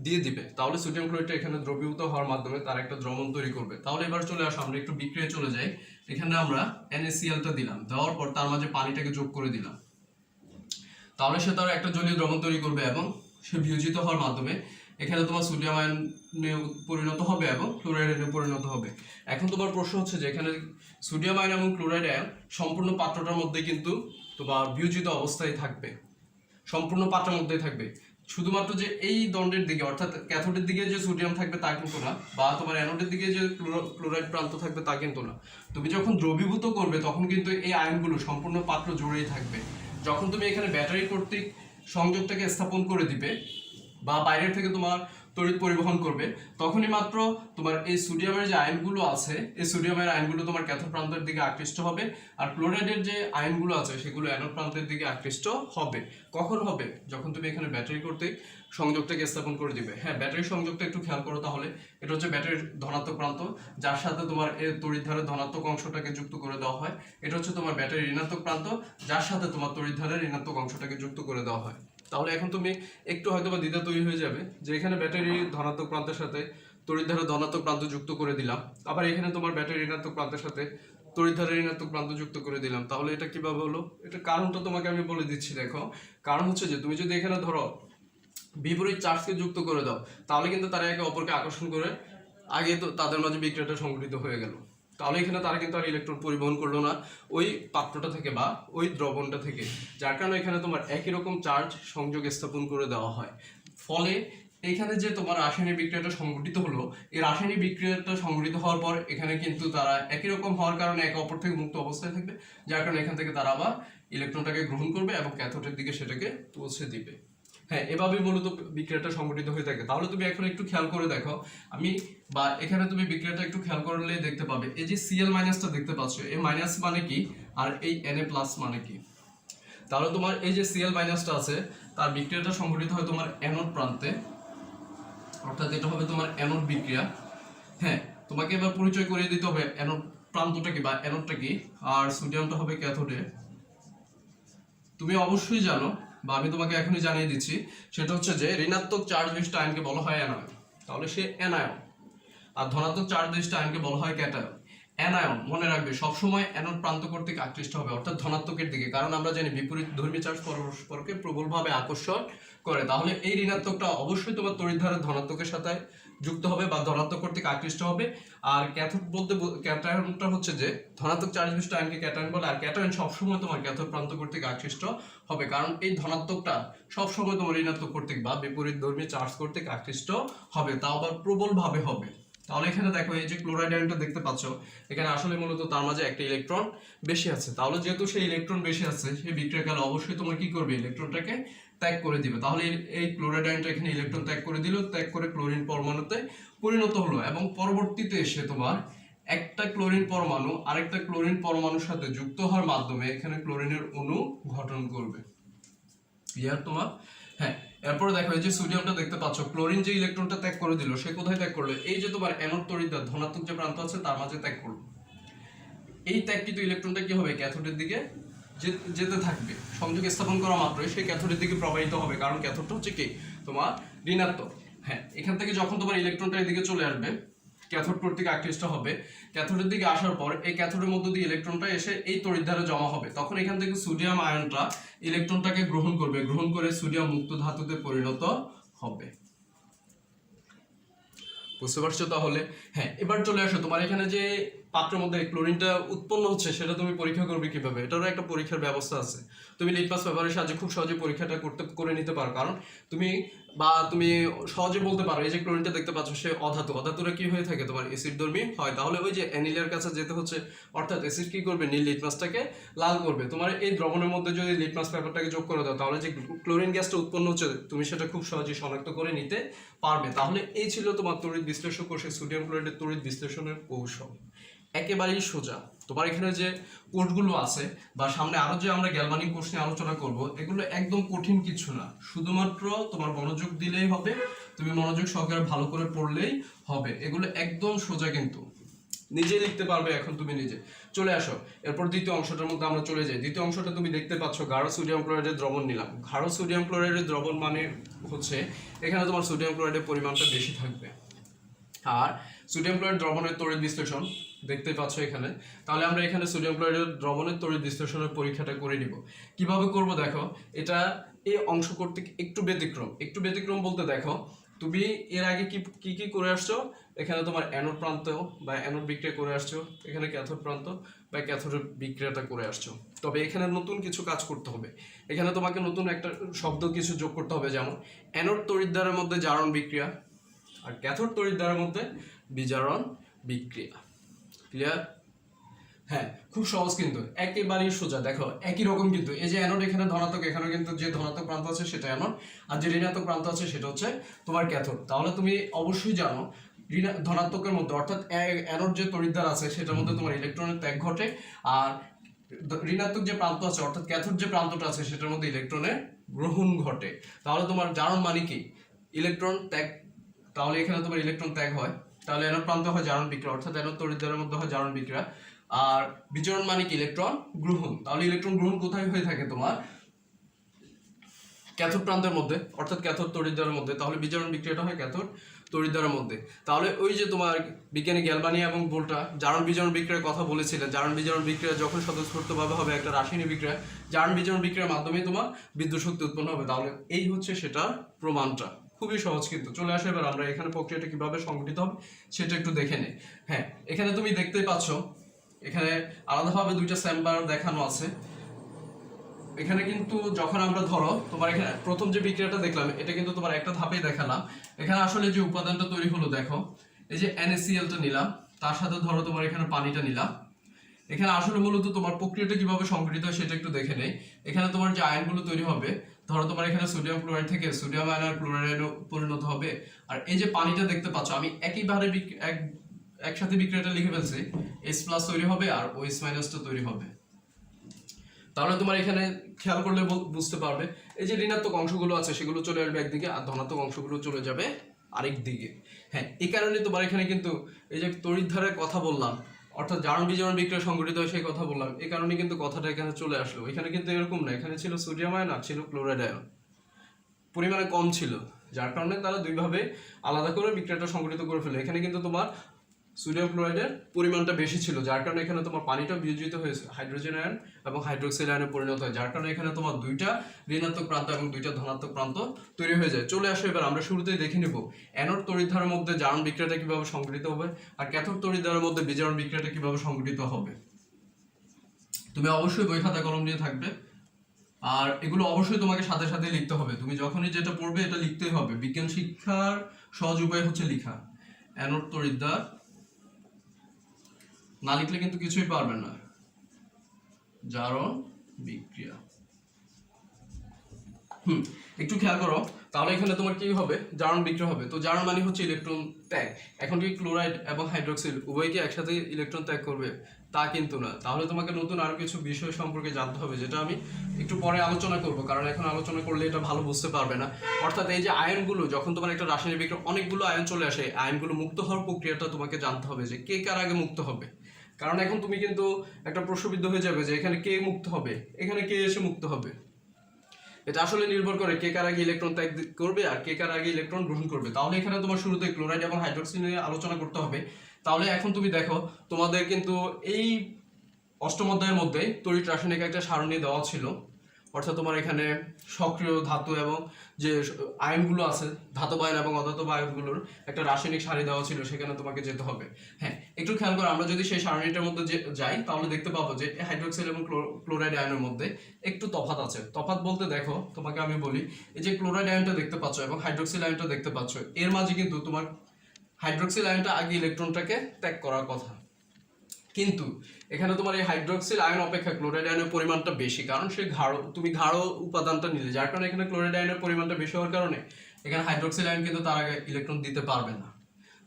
দিয়ে দিবে, তাহলে সোডিয়াম ক্লোরাইডটা এখানে দ্রবীভূত হওয়ার মাধ্যমে তার একটা দ্রবণ তৈরি করবে। তাহলে এবার চলে আসো আমরা একটু বিক্রিয়ায় চলে যাই। এখানে আমরা NaCl দিলাম, দেওয়ার পর তার মাঝে পানিটাকে যোগ করে দিলাম, তাহলে সে তার একটা জলীয় দ্রবণ তৈরি করবে এবং সে বিয়োজিত হওয়ার মাধ্যমে এখানে তোমার সোডিয়াম আয়নে পরিণত হবে এবং ক্লোরাইড আয়নে পরিণত হবে। এখন তোমার প্রশ্ন হচ্ছে যে এখানে সোডিয়াম আয়ন এবং ক্লোরাইড আয়ন সম্পূর্ণ পাত্রটার মধ্যে কিন্তু তোমার বিয়োজিত অবস্থায় থাকবে, সম্পূর্ণ পাত্রের মধ্যেই থাকবে। শুধুমাত্র যে এই দণ্ডের দিকে অর্থাৎ ক্যাথোডের দিকে যে সোডিয়াম থাকবে তা কিন্তু না, বা তোমার অ্যানোডের দিকে যে ক্লোরাইড প্রান্ত থাকবে তা কিন্তু না। তুমি যখন দ্রবীভূত করবে তখন কিন্তু এই আয়নগুলো সম্পূর্ণ পাত্র জুড়েই থাকবে। যখন তুমি এখানে ব্যাটারি কর্তৃক সংযোগটাকে স্থাপন করে দিবে বা বাইরের থেকে তোমার তড়িৎ পরিবহন করবে, তখনই মাত্র তোমার এই সোডিয়ামের যে আয়নগুলো আছে, এই সোডিয়ামের আয়নগুলো তোমার ক্যাথোড প্রান্তের দিকে আকৃষ্ট হবে, আর ক্লোরাইডের যে আয়নগুলো আছে সেগুলো অ্যানোড প্রান্তের দিকে আকৃষ্ট হবে। কখন হবে? যখন তুমি এখানে ব্যাটারি কর্তৃক সংযোগটাকে স্থাপন করে দিবে। হ্যাঁ, ব্যাটারি সংযোগটা একটু খেয়াল করো তাহলে। এটা হচ্ছে ব্যাটারির ধনাত্মক প্রান্ত, যার সাথে তোমার এই তড়িৎধারের ধনাত্মক অংশটাকে যুক্ত করে দেওয়া হয়। এটা হচ্ছে তোমার ব্যাটারির ঋণাত্মক প্রান্ত, যার সাথে তোমার তড়িৎধারের ঋণাত্মক অংশটাকে যুক্ত করে দেওয়া হয়। তাহলে এখন তুমি একটু হয়তো বা দ্বিধা তৈরি হয়ে যাবে যে এখানে ব্যাটারির ধনাত্মক প্রান্তের সাথে তড়িৎধারের ধনাত্মক প্রান্ত যুক্ত করে দিলাম, আবার এখানে তোমার ব্যাটারি ঋণাত্মক প্রান্তের সাথে তড়িৎধারের ঋণাত্মক প্রান্ত যুক্ত করে দিলাম। তাহলে এটা কিভাবে হলো? এটা কারণটা তোমাকে আমি বলে দিচ্ছি। দেখো, কারণ হচ্ছে যে তুমি যদি এখানে ধরো বিপরীত চার্জকে যুক্ত করে দাও, তাহলে কিন্তু তারা একে অপরকে আকর্ষণ করে আগে তো তাদের মাঝে বিক্রিয়াটা সংঘটিত হয়ে গেল। তাহলে এখানে তারা কিন্তু আর ইলেকট্রন পরিবহন করলো না ওই পাত্রটা থেকে বা ওই দ্রবণটা থেকে, যার কারণে এখানে তোমার একই রকম চার্জ সংযোগ স্থাপন করে দেওয়া হয়। ফলে এখানে যে তোমার রাসায়নিক বিক্রিয়াটা সংঘটিত হলো, এই রাসায়নিক বিক্রিয়াটা সংঘটিত হওয়ার পর এখানে কিন্তু তারা একই রকম হওয়ার কারণে একে অপর থেকে মুক্ত অবস্থায় থাকবে, যার কারণে এখান থেকে তারা আবার ইলেকট্রনটাকে গ্রহণ করবে এবং ক্যাথোডের দিকে সেটাকে পৌঁছে দিবে। হ্যাঁ, এভাবেই মূলত বিক্রিয়াটা সংঘটিত হয়ে থাকে। তাহলে তুমি এখন একটু খেয়াল করে দেখো, আমি বা এখানে তুমি বিক্রিয়াটা একটু খেয়াল করলে দেখতে পাবে এই যে Cl মাইনাসটা দেখতে পাচ্ছ, এই মাইনাস মানে কি আর এই Na প্লাস মানে কি। তাহলে তোমার এই যে Cl মাইনাসটা আছে তার বিক্রিয়াটা সংঘটিত হয় তোমার অ্যানোড প্রান্তে, অর্থাৎ এটা হবে তোমার অ্যানোড বিক্রিয়া। হ্যাঁ, তোমাকে এবার পরিচয় করিয়ে দিতে হবে অ্যানোড প্রান্তটা কি বা অ্যানোডটা কি, আর সোডিয়ামটা হবে ক্যাথোডে। তুমি অবশ্যই জানো বা আমি তোমাকে এখনই জানিয়ে দিচ্ছি, সেটা হচ্ছে যে ঋণাত্মক চার্জ বিশিষ্ট আয়নকে বলা হয় অ্যানায়ন, তাহলে সে অ্যানায়ন। আর ধনাত্মক চার্জ বিশিষ্ট আয়নকে বলা হয় ক্যাটায়ন। অ্যানায়ন মনে রাখবে সবসময় অ্যানোড প্রান্ত কর্তৃক আকৃষ্ট হবে, অর্থাৎ ধনাত্মকের দিকে, কারণ আমরা জানি বিপরীত ধর্মী চার্জ পরস্পরকে প্রবলভাবে আকর্ষণ করে। তাহলে এই ঋণাত্মকটা অবশ্যই তোমার তড়িৎধারের ধনাত্মকের সাথে যুক্ত হবে বা ধনাত্মক কর্তৃক আকৃষ্ট হবে। আর ক্যাথোড বলতে ক্যাটায়নটা হচ্ছে যে ধনাত্মক চার্জ বিশিষ্ট আয়নকে ক্যাটায়ন বলে, আর ক্যাটায়ন সবসময় তোমার ক্যাথোড প্রান্ত কর্তৃক আকৃষ্ট হবে, কারণ এই ধনাত্মকটা সবসময় তোমার ঋণাত্মক কর্তৃক বা বিপরীত ধর্মী চার্জ কর্তৃক আকৃষ্ট হবে, তাও আবার প্রবলভাবে হবে। তাহলে এখানে দেখো এই যে ক্লোরাইড আয়নটা দেখতে পাচ্ছ, এখানে আসলে মূলত তার মাঝে একটা ইলেকট্রন বেশি আছে। তাহলে যেহেতু সেই ইলেকট্রন বেশি আছে, সেই বিক্রিয়াকালে অবশ্যই তোমার কি করবে, ইলেকট্রনটাকে ত্যাগ করে দিবে। তাহলে এই ক্লোরাইড আয়নটা এখানে ইলেকট্রন ত্যাগ করে দিল, ত্যাগ করে ক্লোরিন পরমাণুতে পরিণত হলো এবং পরবর্তীতে এসে তোমার একটা ক্লোরিন পরমাণু আরেকটা ক্লোরিন পরমাণুর সাথে যুক্ত হওয়ার মাধ্যমে এখানে ক্লোরিনের অণু গঠন করবে। ক্লিয়ার তোমার? হ্যাঁ, এরপরে দেখো এই যে সোডিয়ামটা দেখতে পাচ্ছ, ক্লোরিন যে ইলেকট্রনটা ত্যাগ করে দিল, সে কোথায় ত্যাগ করলো? এই যে তোমার অ্যানোড তড়িৎদ্বার ধনাত্মক যে প্রান্ত আছে তার মাঝে ত্যাগ করলো। এই ত্যাগকৃত ইলেকট্রনটা কি হবে, ক্যাথোডের দিকে যেতে থাকবে। সংযোগ স্থাপন করা মাত্রই সে ক্যাথোডের দিকে প্রবাহিত হবে, কারণ ক্যাথোডটা হচ্ছে কি তোমার ঋণাত্মক। হ্যাঁ, এখান থেকে যখন তোমার ইলেকট্রনটা এদিকে চলে আসবে, ক্যাথোড কর্তৃক আকৃষ্ট হবে, ক্যাথোডের দিকে আসার পর এই ক্যাথোডের মধ্য দিয়ে ইলেকট্রনটা এসে এই তড়িৎদ্বারে জমা হবে। তখন এখান থেকে সোডিয়াম আয়নটা ইলেকট্রনটাকে গ্রহণ করবে, গ্রহণ করে সোডিয়াম মুক্ত ধাতুতে পরিণত হবে। বুঝতে পারছো তাহলে? হ্যাঁ, এবার চলে আসো তোমার এখানে যে পাত্রের মধ্যে ক্লোরিনটা উৎপন্ন হচ্ছে সেটা তুমি পরীক্ষা করবে কিভাবে। এটারও একটা পরীক্ষার ব্যবস্থা আছে। তুমি লিটমাস পেপারের সাহায্যে খুব সহজে পরীক্ষাটা করে নিতে পারো, কারণ তুমি বা তুমি সহজে বলতে পারো এই যে ক্লোরিনটা দেখতে পাচ্ছ সে অধাতু, অধাতুরা কি হয়ে থাকে তোমার অ্যাসিডধর্মী হয়, তাহলে ওই যে অ্যানিলের কাছে যেতে হচ্ছে, অর্থাৎ অ্যাসিড কি করবে নীল লিটমাসটাকে লাল করবে। তোমার এই দ্রবণের মধ্যে যদি লিটমাস পেপারটাকে যোগ করে দাও তাহলে যে ক্লোরিন গ্যাসটা উৎপন্ন হচ্ছে তুমি সেটা খুব সহজেই শনাক্ত করে নিতে পারবে। তাহলে এই ছিল তোমার তড়িৎ বিশ্লেষণ কোষে সোডিয়াম ক্লোরাইডের তড়িৎ বিশ্লেষণের কৌশল, একেবারেই সোজা। তোমার এখানে যে কোর্সগুলো আছে বা সামনে আরো যে আমরা গ্যালভানিক কোর্স নিয়ে আলোচনা করব, এগুলো একদম কঠিন কিছু না, শুধুমাত্র তোমার মনোযোগ দিলেই হবে, তুমি মনোযোগ সহকারে ভালো করে পড়লেই হবে। এগুলো একদম সোজা, কিন্তু নিজে লিখতে পারবে। এখন তুমি নিজে চলে আসো, এরপর দ্বিতীয় অংশটার মধ্যে আমরা চলে যাই। দ্বিতীয় অংশটা তুমি দেখতে পাচ্ছ গাঢ় সোডিয়াম ক্লোরাইডের দ্রবণ নিলাম। গাঢ় সোডিয়াম ক্লোরাইডের দ্রবণ মানে হচ্ছে এখানে তোমার সোডিয়াম ক্লোরাইডের পরিমাণটা বেশি থাকবে। আর সোডিয়াম ক্লোরাইড দ্রবণের তড়িৎ বিশ্লেষণ দেখতে পাচ্ছ এখানে। তাহলে আমরা এখানে সোডিয়াম ক্লোরাইডের দ্রবণের তড়িৎ বিশ্লেষণের পরীক্ষাটা করে নিব। কিভাবে করব দেখো, এটা এই অংশ করতে একটু ব্যতিক্রম। একটু ব্যতিক্রম বলতে দেখো, তুমি এর আগে কি কি করে আসছো, এখানে তোমার অ্যানোড প্রান্ত বা অ্যানোড বিক্রিয়া করে আসছো, এখানে ক্যাথোড প্রান্ত বা ক্যাথোডের বিক্রিয়াটা করে আসছো। তবে এখানে নতুন কিছু কাজ করতে হবে, এখানে তোমাকে নতুন একটা শব্দ কিছু যোগ করতে হবে, যেমন অ্যানোড তড়িৎদ্বারের মধ্যে জারণ বিক্রিয়া আর ক্যাথোড তড়িৎদ্বারের মধ্যে বিজারণ বিক্রিয়া। ক্লিয়ার? হ্যাঁ, খুব সহজ, কিন্তু একেবারেই সোজা। দেখো একই রকম, কিন্তু এই যে অ্যানোড এখানে ধনাত্মক, এখানে কিন্তু যে ধনাত্মক প্রান্ত আছে সেটা অ্যানোড, আর যে ঋণাত্মক প্রান্ত আছে সেটা হচ্ছে তোমার ক্যাথোড। তাহলে তুমি অবশ্যই জানো ধনাত্মকের মধ্যে, অর্থাৎ অ্যানোড যে তড়িৎদ্বার আছে সেটার মধ্যে তোমার ইলেকট্রনের ত্যাগ ঘটে, আর ঋণাত্মক যে প্রান্ত আছে অর্থাৎ ক্যাথোড যে প্রান্তটা আছে সেটার মধ্যে ইলেকট্রনের গ্রহণ ঘটে। তাহলে তোমার জারণ মানে কি? ইলেকট্রন ত্যাগ। তাহলে এখানে তোমার ইলেকট্রন ত্যাগ হয়, তাহলে অ্যানোড প্রান্তে হয় জারণ বিক্রিয়া, অর্থাৎ অ্যানোড তড়িৎদ্বারের মধ্যে হয় জারণ বিক্রিয়া। আর বিচরণ মানে কি? ইলেকট্রন গ্রহণ। তাহলে ইলেকট্রন গ্রহণ কোথায় হয়ে থাকে? তোমার ক্যাথোড প্রান্তের মধ্যে, অর্থাৎ ক্যাথোড তড়িৎদ্বারের মধ্যে। তাহলে বিচরণ বিক্রিয়াটা হয় ক্যাথোড তড়িৎদ্বারের মধ্যে। তাহলে ওই যে তোমার বিজ্ঞানী গ্যালভানি এবং ভোল্টা জারণ বিজারণ বিক্রিয়ার কথা বলেছিলেন, জারণ বিজারণ বিক্রিয়া যখন স্বতঃস্ফূর্তভাবে হবে একটা রাসায়নিক বিক্রিয়া, জারণ বিজারণ বিক্রিয়ার মাধ্যমে তোমার বিদ্যুৎ শক্তি উৎপন্ন হবে। তাহলে এই হচ্ছে সেটার প্রমাণটা। খুবই সহজ, কিন্তু চলে আসে এবার আমরা এখানে প্রক্রিয়াটা কিভাবে সংঘটিত হবে সেটা একটু দেখে নেই। হ্যাঁ, এখানে তুমি দেখতেই পাচ্ছ এখানে আলাদাভাবে দুইটা চেম্বার দেখানো আছে। এখানে কিন্তু যখন আমরা ধরো তোমার এখানে প্রথম যে বিক্রিয়াটা দেখলাম এটা কিন্তু তোমার একটা ধাপেই দেখালাম। এখানে আসলে যে উপাদানটা তৈরি হলো দেখো, এই যে NaCl টা নিলাম, তার সাথে ধরো তোমার এখানে পানিটা নিলাম। এখানে আসলে মূলত তোমার প্রক্রিয়াটা কিভাবে সংঘটিত হয় সেটা একটু দেখে নেই। এখানে তোমার যে আয়নগুলো তৈরি হবে, ধরো তোমার এখানে সোডিয়াম ক্লোরাইড থেকে সোডিয়াম আয়ন আর ক্লোরাইডে পরিণত হবে। আর এই যে পানিটা দেখতে পাচ্ছ, আমি একইবারে একসাথে বিক্রিয়াটা লিখে ফেলছি, H+ তৈরি হবে আর OH- টা তৈরি হবে। তাহলে তোমার এখানে খেয়াল করলে বুঝতে পারবে এই যে ঋণাত্মক অংশগুলো আছে সেগুলো চলে আসবে একদিকে, আর ধনাত্মক অংশগুলো চলে যাবে আরেক দিকে। হ্যাঁ, এই কারণে তোমার এখানে কিন্তু এই যে তড়িৎধারের কথা বললাম, অর্থাৎ জারণ বিজারণ বিক্রিয়া সংঘটিত হয় সেই কথা বললাম, এই কারণে কিন্তু কথাটা এখানে চলে আসলো। এখানে কিন্তু এরকম না, এখানে ছিল সোডিয়াম আয়ন আর ছিল ক্লোরাইড আয়ন, পরিমাণে কম ছিল, যার কারণে তারা দুইভাবে আলাদা করে বিক্রিয়াটা সংঘটিত করে ফেলে। এখানে কিন্তু তোমার সোডিয়াম ক্লোরাইডের পরিমাণটা বেশি ছিল, যার কারণে এখানে তোমার পানিটা বিয়োজিত হয়েছে হাইড্রোজেন আয়ন এবং হাইড্রোক্সিল আয়নে পরিণত হয়, যার কারণে এখানে তোমার দুইটা ঋণাত্মক প্রান্ত এবং দুইটা ধনাত্মক প্রান্ত তৈরি হয়ে যায়। চলে আসো এবার আমরা শুরুতেই দেখে নেব অ্যানোড তড়িৎধারের মধ্যে জারণ বিক্রিয়াটা কিভাবে সংঘটিত হবে আর ক্যাথোড তড়িৎধারের মধ্যে বিজারণ বিক্রিয়াটা কিভাবে সংঘটিত হবে। তুমি অবশ্যই বই খাতা কলম নিয়ে থাকবে, আর এগুলো অবশ্যই তোমাকে সাথে সাথে লিখতে হবে। তুমি যখনই যেটা পড়বে এটা লিখতেই হবে। বিজ্ঞান শিক্ষার সহজ উপায় হচ্ছে লেখা। অ্যানোড তড়িৎদ্বার না লিখলে কিন্তু কিছুই পারবে না। জারণ বিক্রিয়া, একটু খেয়াল করো। তাহলে এখানে তোমার কি হবে? জারণ বিক্রিয়া হবে। তো জারণ মানে হচ্ছে ইলেকট্রন ত্যাগ। এখন কি ক্লোরাইড এবং হাইড্রোক্সিল উভয় কি একসাথে ইলেকট্রন ত্যাগ করবে? তা কিন্তু না। তাহলে তোমাকে নতুন আরো কিছু বিষয় সম্পর্কে জানতে হবে, যেটা আমি একটু পরে আলোচনা করব, কারণ এখন আলোচনা করলে এটা ভালো বুঝতে পারবে না। অর্থাৎ এই যে আয়নগুলো, যখন তোমার একটা রাসায়নিক বিক্রিয়া অনেকগুলো আয়ন চলে আসে, আয়নগুলো মুক্ত হওয়ার প্রক্রিয়াটা তোমাকে জানতে হবে যে কে কার আগে মুক্ত হবে। কারণ এখন তুমি কিন্তু একটা প্রশ্নবিদ্ধ হয়ে যাবে যে এখানে কে মুক্ত হবে, এখানে কে এসে মুক্ত হবে। এটা আসলে নির্ভর করে কে কার আগে ইলেকট্রন ত্যাগ করবে আর কে কার আগে ইলেকট্রন গ্রহণ করবে। তাহলে এখানে তোমার শুরুতে ক্লোরাইড এবং হাইড্রোক্সিল নিয়ে আলোচনা করতে হবে। তাহলে এখন তুমি দেখো তোমাদের কিন্তু এই অষ্টম অধ্যায়ের মধ্যে তড়িৎ রাসায়নিক একটা সারণী দেওয়া ছিল, অর্থাৎ তোমার এখানে সক্রিয় ধাতু এবং যে আয়নগুলো আছে, ধাতব আয়ন এবং অধাতব আয়নগুলোর একটা রাসায়নিক সারি দেওয়া ছিল, সেখানে তোমাকে যেতে হবে। হ্যাঁ, একটু খেয়াল করো, আমরা যদি সেই সারণীটার মধ্যে যাই তাহলে দেখতে পাবো যে হাইড্রোক্সিল এবং ক্লোরাইড আয়নের মধ্যে একটু তফাৎ আছে। তফাৎ বলতে দেখো, তোমাকে আমি বলি, এই যে ক্লোরাইড আয়নটা দেখতে পাচ্ছ এবং হাইড্রোক্সিল আয়নটা দেখতে পাচ্ছ, এর মাঝে কিন্তু তোমার হাইড্রোক্সিল আয়নটা আগে ইলেকট্রনটাকে ত্যাগ করার কথা, কিন্তু এখানে তোমার এই হাইড্রোক্সিল আয়ন অপেক্ষা ক্লোরাইড আয়নের পরিমাণটা বেশি, কারণ সে তুমি গাঢ় উপাদানটা নিলে, যার কারণে এখানে ক্লোরাইড আয়নের পরিমাণটা বেশি হওয়ার কারণে এখানে হাইড্রোক্সিল আয়ন কিন্তু তার আগে ইলেকট্রন দিতে পারবে না।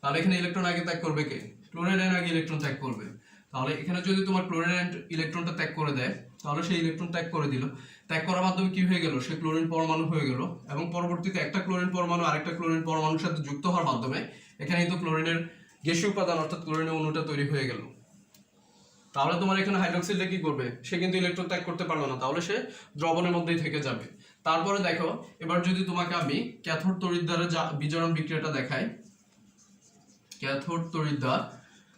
তাহলে এখানে ইলেকট্রন আগে ত্যাগ করবে কে? ক্লোরাইড আয়ন আগে ইলেকট্রন ত্যাগ করবে। তাহলে এখানে যদি তোমার ক্লোরাইড আয়ন ইলেকট্রনটা ত্যাগ করে দেয়, তাহলে সেই ইলেকট্রন ত্যাগ করে দিল, ত্যাগ করার মাধ্যমে কি হয়ে গেল? সে ক্লোরিন পরমাণু হয়ে গেল, এবং পরবর্তীতে একটা ক্লোরিন পরমাণু আরেকটা ক্লোরিন পরমাণুর সাথে যুক্ত হওয়ার মাধ্যমে এখানে কিন্তু ক্লোরিনের গ্যাসীয় উপাদান অর্থাৎ ক্লোরিনের অণুটা তৈরি হয়ে গেল। তাহলে তোমার এখানে হাইড্রোক্সিলটা কি করবে? সে কিন্তু ইলেকট্রন ত্যাগ করতে পারলো না, তাহলে সে দ্রবণের মধ্যেই থেকে যাবে। তারপরে দেখো, এবার যদি তোমাকে আমি ক্যাথোড তড়িৎদ্বারা বিজারণ বিক্রিয়াটা দেখাই, ক্যাথোড তড়িৎদ্বার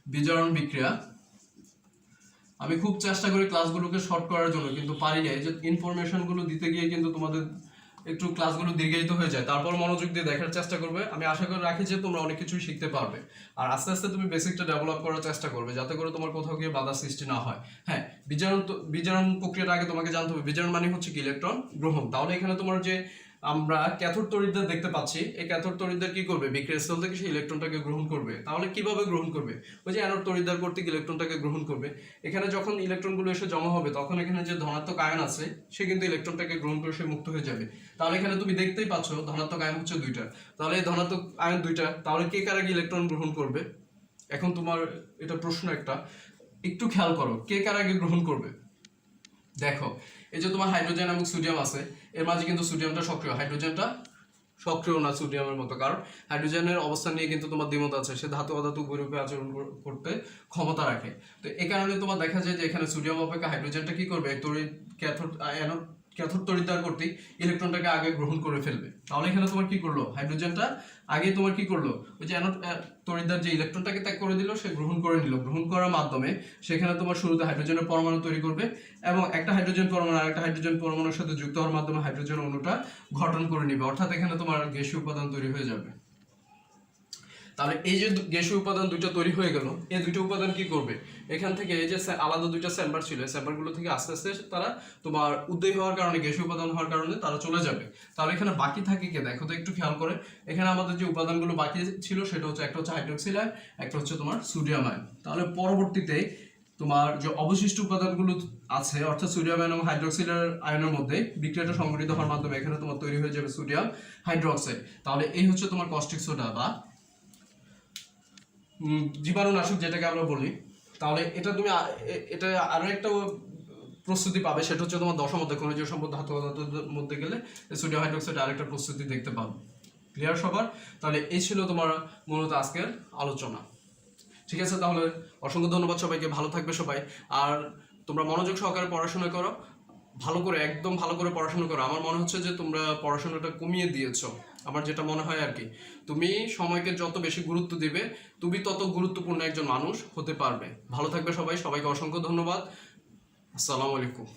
বিজারণ বিক্রিয়া, আমি খুব চেষ্টা করি ক্লাসগুলোকে শর্ট করার জন্য, কিন্তু পারি না। এই যে ইনফরমেশনগুলো দিতে গিয়ে কিন্তু তোমাদের একটু ক্লাসগুলো দীর্ঘায়িত হয়ে যায়। তারপর মনোযোগ দিয়ে দেখার চেষ্টা করবে। আমি আশা করে রাখি যে তোমরা অনেক কিছুই শিখতে পারবে, আর আস্তে আস্তে তুমি বেসিকটা ডেভেলপ করার চেষ্টা করবে, যাতে করে তোমার কোথাও গিয়ে বাধা সৃষ্টি না হয়। হ্যাঁ, বিজারণ প্রক্রিয়াটা আগে তোমাকে জানতে হবে। বিজারণ মানে হচ্ছে কি? ইলেকট্রন গ্রহণ। তাহলে এখানে তোমার যে আমরা ক্যাথোড তড়িৎদ্বার দেখতে পাচ্ছি, এই ক্যাথোড তড়িৎদ্বার কি করবে? বিক্রিয়ার স্থল থেকে সেই ইলেকট্রনটাকে গ্রহণ করবে। তাহলে কিভাবে গ্রহণ করবে? ওই যে অ্যানোড তড়িৎদ্বার কর্তৃক ইলেকট্রনটাকে গ্রহণ করবে। এখানে যখন ইলেকট্রনগুলো এসে জমা হবে, তখন এখানে যে ধনাত্মক আয়ন আছে, সে কিন্তু ইলেকট্রনটাকে গ্রহণ করে সে মুক্ত হয়ে যাবে। তাহলে এখানে তুমি দেখতেই পাচ্ছ ধনাত্মক আয়ন হচ্ছে দুইটা। তাহলে এই ধনাত্মক আয়ন দুইটা, তাহলে কে কার আগে ইলেকট্রন গ্রহণ করবে? এখন তোমার এটা প্রশ্ন একটা, একটু খেয়াল করো, কে কার আগে গ্রহণ করবে? দেখো, এই যে তোমার হাইড্রোজেন এবং সোডিয়াম আছে, এর মাঝে কিন্তু সোডিয়ামটা সক্রিয়, হাইড্রোজেনটা সক্রিয় না সোডিয়ামের মতো, কারণ হাইড্রোজেনের অবস্থান নিয়ে কিন্তু তোমার দ্বিমত আছে, সে ধাতু অধাতু উভয়রূপে আচরণ করতে ক্ষমতা রাখে। তো এই কারণে তোমার দেখা যায় যে এখানে সোডিয়াম অপেক্ষা হাইড্রোজেনটা কি করবে? ক্যাথোড তড়িৎদ্বার কর্তৃক ইলেকট্রনটাকে আগে গ্রহণ করে ফেলবে। তাহলে এখানে তোমার কি করলো? হাইড্রোজেনটা আগে তোমার কি করলো? ওই যে অ্যানোড তড়িৎদ্বার যে ইলেকট্রনটাকে ত্যাগ করে দিল, সে গ্রহণ করে নিল। গ্রহণ করার মাধ্যমে সেখানে তোমার শুরুতে হাইড্রোজেনের পরমাণু তৈরি করবে, এবং একটা হাইড্রোজেন পরমাণু আরেকটা হাইড্রোজেন পরমাণুর সাথে যুক্ত হওয়ার মাধ্যমে হাইড্রোজেন অণুটা গঠন করে নিবে, অর্থাৎ এখানে তোমার গ্যাসীয় উপাদান তৈরি হয়ে যাবে। তাহলে এই যে গ্যাসীয় উপাদান দুইটা তৈরি হয়ে গেল, এই দুইটা উপাদান কি করবে? এখান থেকে এই যে আলাদা দুইটা চেম্বার ছিল, এই চেম্বারগুলো থেকে আস্তে আস্তে তারা তোমার উদ্দীপ হওয়ার কারণে, গ্যাসীয় উপাদান হওয়ার কারণে তারা চলে যাবে। তাহলে এখানে বাকি থাকে কে? দেখো তো একটু খেয়াল করে, এখানে আমাদের যে উপাদানগুলো বাকি ছিল সেটা হচ্ছে, একটা হচ্ছে হাইড্রোক্সিল আয়ন, একটা হচ্ছে তোমার সোডিয়াম আয়ন। তাহলে পরবর্তীতে তোমার যে অবশিষ্ট উপাদানগুলো আছে, অর্থাৎ সোডিয়াম আয়ন এবং হাইড্রোক্সিল আয়নের মধ্যে বিক্রিয়াটা সংঘটিত হওয়ার মাধ্যমে এখানে তোমার তৈরি হয়ে যাবে সোডিয়াম হাইড্রোক্সাইড। তাহলে এই হচ্ছে তোমার কস্টিক সোডা বা জীবাণুনাশক, যেটাকে আমরা বলি। তাহলে এটা তুমি এটা আরো একটা প্রস্তুতি পাবে, সেটা হচ্ছে তোমার দশম অধ্যায় খনিজ সম্পদ ধাতু ধাতুর মধ্যে গেলে সোডিয়াম হাইড্রোক্সাইড আরেকটা প্রস্তুতি দেখতে পাবে। ক্লিয়ার সবার? তাহলে এই ছিল তোমার মূলত আজকের আলোচনা। ঠিক আছে, তাহলে অসংখ্য ধন্যবাদ সবাইকে, ভালো থাকবে সবাই। আর তোমরা মনোযোগ সহকারে পড়াশোনা করো, ভালো করে, একদম ভালো করে পড়াশোনা করো। আমার মনে হচ্ছে যে তোমরা পড়াশোনাটা কমিয়ে দিয়েছো, আমার যেটা মনে হয় আর কি। তুমি সময়কে যত বেশি গুরুত্ব দিবে, তুমি তত গুরুত্বপূর্ণ একজন মানুষ হতে পারবে। ভালো থাকবে সবাই, সবাইকে অসংখ্য ধন্যবাদ। আসসালামু আলাইকুম।